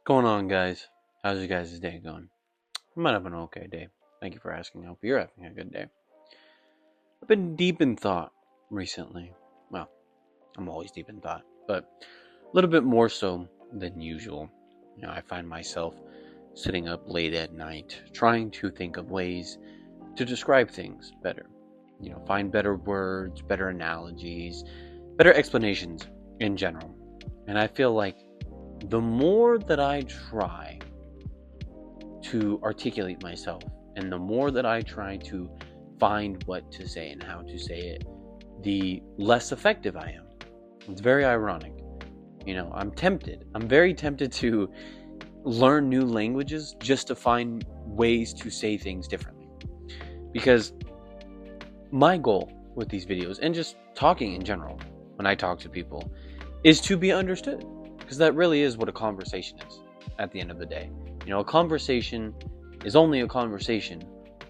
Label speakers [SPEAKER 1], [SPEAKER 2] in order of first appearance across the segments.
[SPEAKER 1] Going on, guys? How's your guys' day going? I'm having an okay day. Thank you for asking. I hope you're having a good day. I've been deep in thought recently. Well, I'm always deep in thought, but a little bit more so than usual. I find myself sitting up late at night trying to think of ways to describe things better. Find better words, better analogies, better explanations in general. And I feel like the more that I try to articulate myself, and the more that I try to find what to say and how to say it, the less effective I am. It's very ironic. I'm very tempted to learn new languages just to find ways to say things differently. Because my goal with these videos, and just talking in general, when I talk to people, is to be understood. Because that really is what a conversation is at the end of the day. A conversation is only a conversation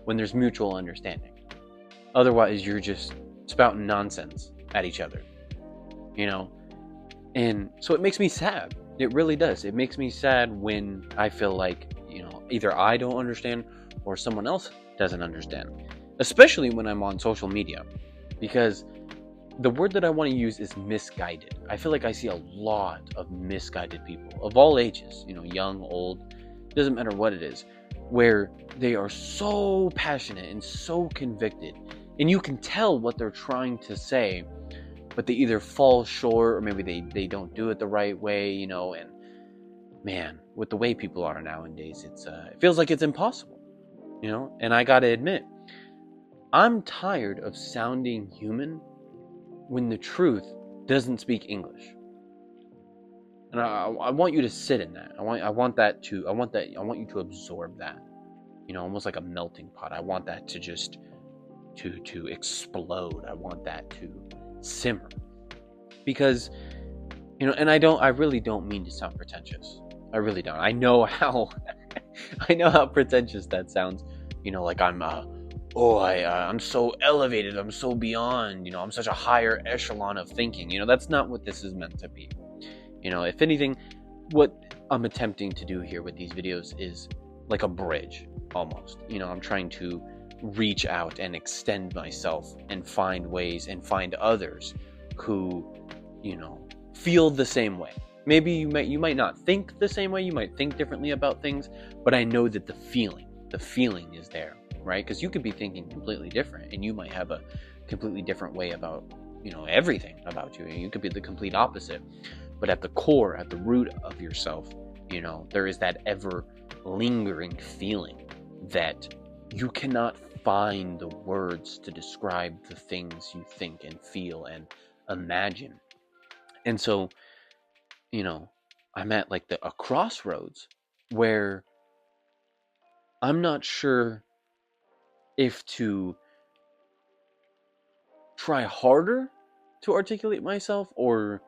[SPEAKER 1] when there's mutual understanding. Otherwise, you're just spouting nonsense at each other. And so it makes me sad. It really does. It makes me sad when I feel like, either I don't understand or someone else doesn't understand. Especially when I'm on social media. Because the word that I want to use is misguided. I feel like I see a lot of misguided people of all ages, young, old, doesn't matter what it is, where they are so passionate and so convicted, and you can tell what they're trying to say, but they either fall short or maybe they don't do it the right way, and man, with the way people are nowadays, it feels like it's impossible, and I gotta admit, I'm tired of sounding human when the truth doesn't speak English. And I want you to sit in that. I want you to absorb that. Almost like a melting pot. I want that to just to explode. I want that to simmer. Because and I really don't mean to sound pretentious. I really don't. I know how pretentious that sounds. Like I'm so elevated, I'm so beyond, I'm such a higher echelon of thinking. That's not what this is meant to be. If anything, what I'm attempting to do here with these videos is like a bridge, almost. I'm trying to reach out and extend myself and find ways and find others who, feel the same way. Maybe you might not think the same way, you might think differently about things, but I know that the feeling is there, right? Because you could be thinking completely different, and you might have a completely different way about, everything about you, and you could be the complete opposite. But at the core, at the root of yourself, there is that ever lingering feeling that you cannot find the words to describe the things you think and feel and imagine. And so, I'm at like a crossroads where I'm not sure if to try harder to articulate myself, or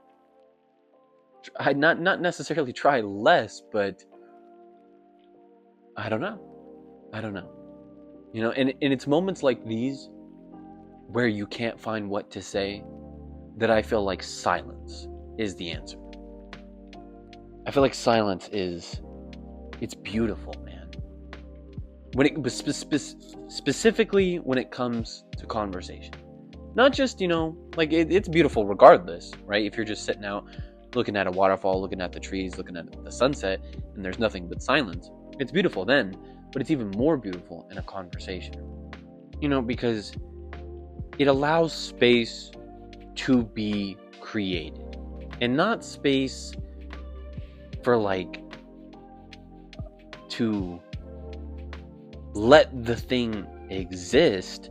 [SPEAKER 1] I not necessarily try less, but I don't know. And it's moments like these where you can't find what to say that I feel like silence is the answer. I feel like silence it's beautiful, man. When it specifically when it comes to conversation. Not just, like it's beautiful regardless, right? If you're just sitting out looking at a waterfall, looking at the trees, looking at the sunset, and there's nothing but silence, it's beautiful then, but it's even more beautiful in a conversation. Because it allows space to be created, and not space for like to let the thing exist,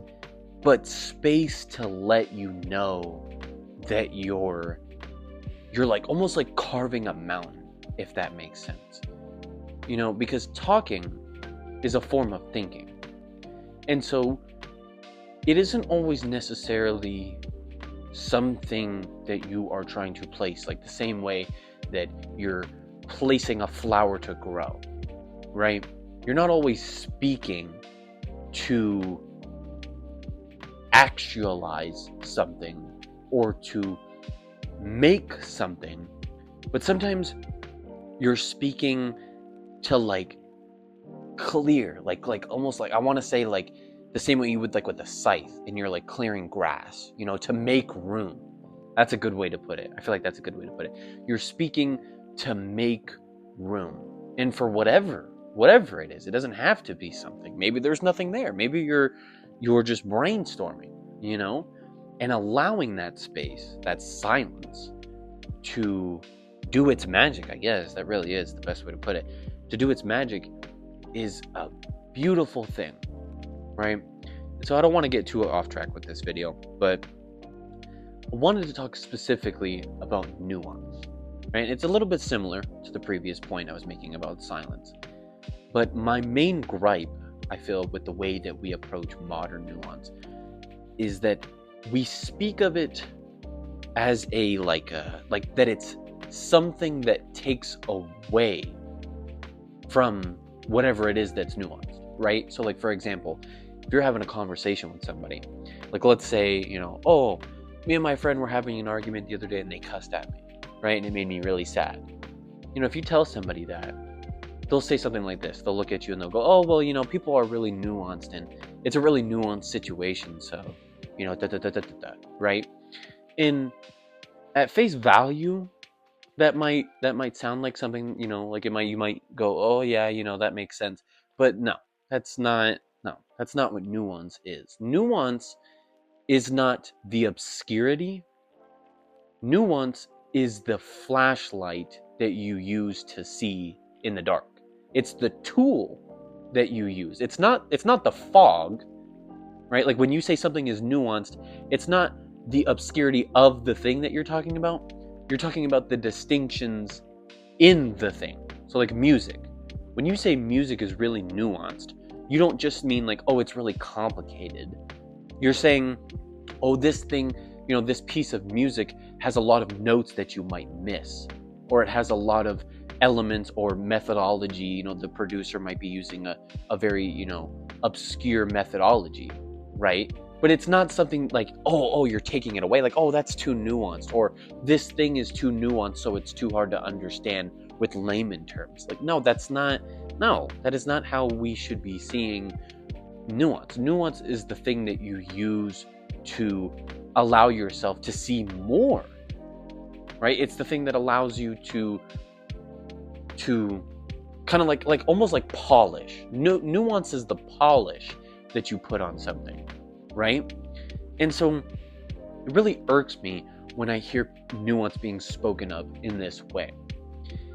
[SPEAKER 1] but space to let you know that you're like almost like carving a mountain, if that makes sense. Because talking is a form of thinking. And so it isn't always necessarily something that you are trying to place, like the same way that you're placing a flower to grow, right? You're not always speaking to actualize something or to make something, but sometimes You're speaking to like clear, like almost like, I want to say like the same way you would like with a scythe and you're like clearing grass, to make room. That's a good way to put it. I feel like that's a good way to put it. You're speaking to make room. And for whatever it is, it doesn't have to be something. Maybe there's nothing there. Maybe you're just brainstorming, and allowing that space, that silence, to do its magic, I guess. That really is the best way to put it. To do its magic is a beautiful thing, right? So I don't want to get too off track with this video, but I wanted to talk specifically about nuance, right? It's a little bit similar to the previous point I was making about silence, but my main gripe, I feel, with the way that we approach modern nuance is that we speak of it as like that it's something that takes away from whatever it is that's nuanced, right? So like, for example, if you're having a conversation with somebody, like let's say, oh, me and my friend were having an argument the other day and they cussed at me, right? And it made me really sad. If you tell somebody that, they'll say something like this. They'll look at you and they'll go, oh, well, people are really nuanced and it's a really nuanced situation. So, right? And at face value, that might sound like something, like you might go, oh yeah, that makes sense. But that's not what nuance is. Nuance is not the obscurity. Nuance is the flashlight that you use to see in the dark. It's the tool that you use. It's not the fog, right? Like when you say something is nuanced, it's not the obscurity of the thing that you're talking about. You're talking about the distinctions in the thing. So like music. When you say music is really nuanced, you don't just mean like, oh, it's really complicated. You're saying, oh, this thing, this piece of music has a lot of notes that you might miss, or it has a lot of elements or methodology. The producer might be using a very, obscure methodology, right? But it's not something like, oh, you're taking it away. Like, oh, that's too nuanced, or this thing is too nuanced, so it's too hard to understand with layman terms. Like, that is not how we should be seeing nuance. Nuance is the thing that you use to allow yourself to see more, right? It's the thing that allows you to kind of like almost like polish. Nuance is the polish that you put on something, right? And so it really irks me when I hear nuance being spoken of in this way.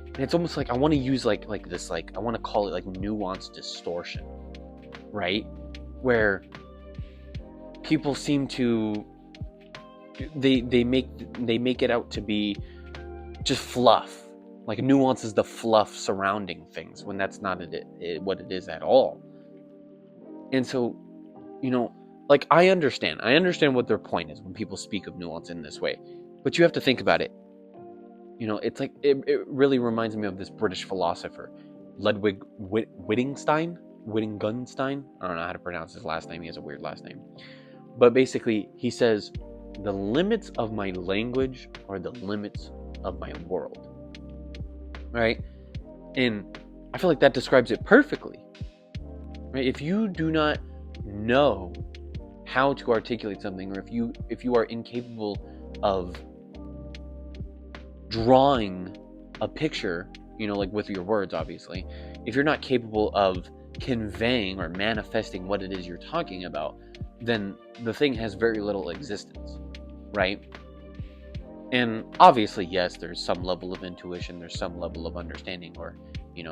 [SPEAKER 1] And it's almost like I want to use like this, like I want to call it like nuance distortion, right? Where people seem to they make it out to be just fluff. Like nuance is the fluff surrounding things, when that's not what it is at all. And so, like I understand what their point is when people speak of nuance in this way, but you have to think about it. It's like it really reminds me of this British philosopher, Ludwig Wittgenstein. I don't know how to pronounce his last name. He has a weird last name. But basically, he says, the limits of my language are the limits of my world. Right? And I feel like that describes it perfectly. Right? If you do not know how to articulate something, or if you are incapable of drawing a picture, like with your words, obviously, if you're not capable of conveying or manifesting what it is you're talking about, then the thing has very little existence, right? And obviously, yes, there's some level of intuition, there's some level of understanding, or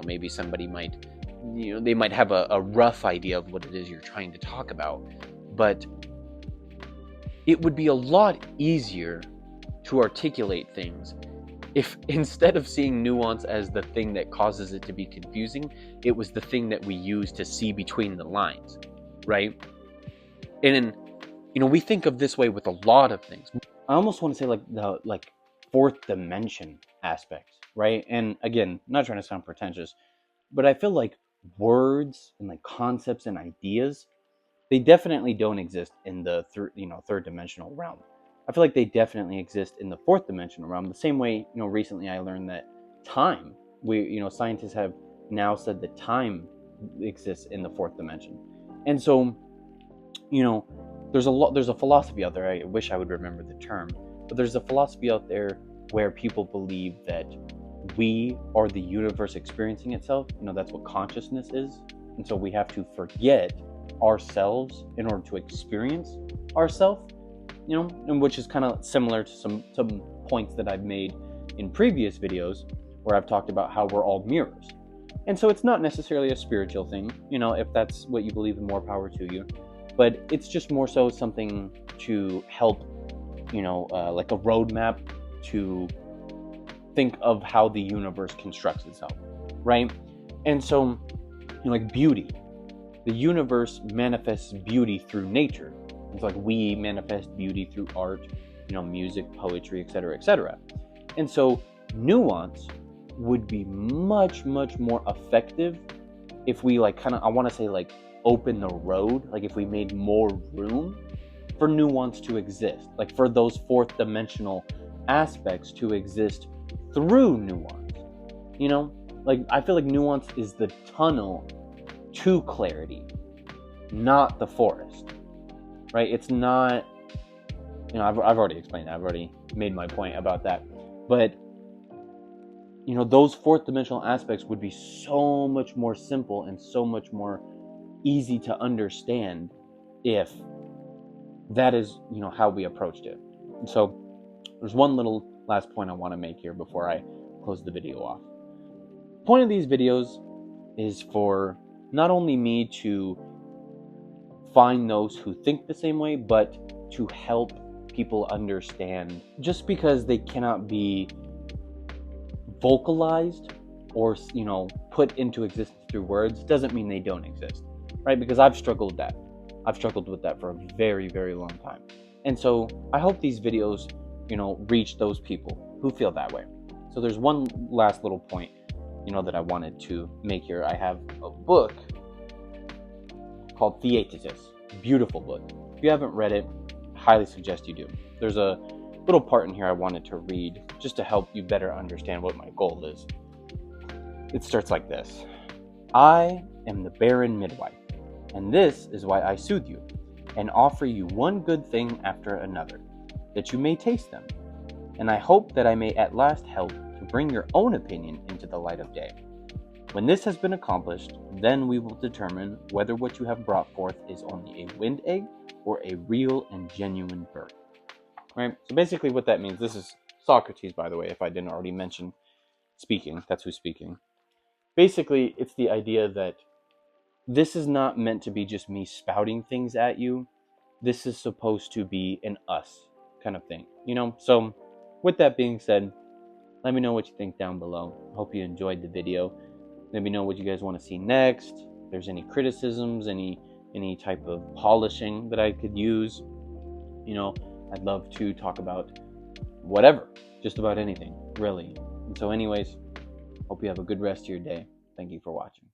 [SPEAKER 1] maybe somebody might they might have a rough idea of what it is you're trying to talk about, but it would be a lot easier to articulate things if, instead of seeing nuance as the thing that causes it to be confusing, it was the thing that we use to see between the lines, right? And we think of this way with a lot of things. I almost want to say like the fourth dimension aspects, right? And again, I'm not trying to sound pretentious, but I feel like words and like concepts and ideas, they definitely don't exist in the third dimensional realm. I feel like they definitely exist in the fourth dimensional realm. The same way, recently I learned that time Scientists have now said that time exists in the fourth dimension. And so, there's a philosophy out there. I wish I would remember the term, but there's a philosophy out there where people believe that we are the universe experiencing itself. That's what consciousness is. And so we have to forget ourselves in order to experience ourselves, and which is kind of similar to some points that I've made in previous videos where I've talked about how we're all mirrors. And so it's not necessarily a spiritual thing, if that's what you believe in, more power to you. But it's just more so something to help, like a roadmap to think of how the universe constructs itself, right? And so, like beauty, the universe manifests beauty through nature. It's like we manifest beauty through art, music, poetry, etc., etc. And so nuance would be much, much more effective if we open the road, like if we made more room for nuance to exist, like for those fourth dimensional aspects to exist through nuance. I feel like nuance is the tunnel to clarity, not the forest, right? It's not, I've already explained that. I've already made my point about that. But, those fourth dimensional aspects would be so much more simple and so much more easy to understand if that is, how we approached it. And so there's one little last point I want to make here before I close the video off. The point of these videos is for not only me to find those who think the same way, but to help people understand. Just because they cannot be vocalized or put into existence through words doesn't mean they don't exist, right? Because I've struggled with that for a very, very long time. And so I hope these videos reach those people who feel that way. So there's one last little point that I wanted to make here. I have a book called Theaetetus. Beautiful book. If you haven't read it, I highly suggest you do. There's a little part in here I wanted to read just to help you better understand what my goal is. It starts like this. I am the barren midwife, and this is why I soothe you and offer you one good thing after another, that you may taste them. And I hope that I may at last help to bring your own opinion into the light of day. When this has been accomplished, then we will determine whether what you have brought forth is only a wind egg or a real and genuine birth. Right? So basically what that means, this is Socrates, by the way, if I didn't already mention speaking, that's who's speaking. Basically, it's the idea that this is not meant to be just me spouting things at you. This is supposed to be an us kind of thing, So with that being said, let me know what you think down below. Hope you enjoyed the video. Let me know what you guys want to see next. If there's any criticisms, any type of polishing that I could use, I'd love to talk about whatever, just about anything, really. And so anyways, hope you have a good rest of your day. Thank you for watching.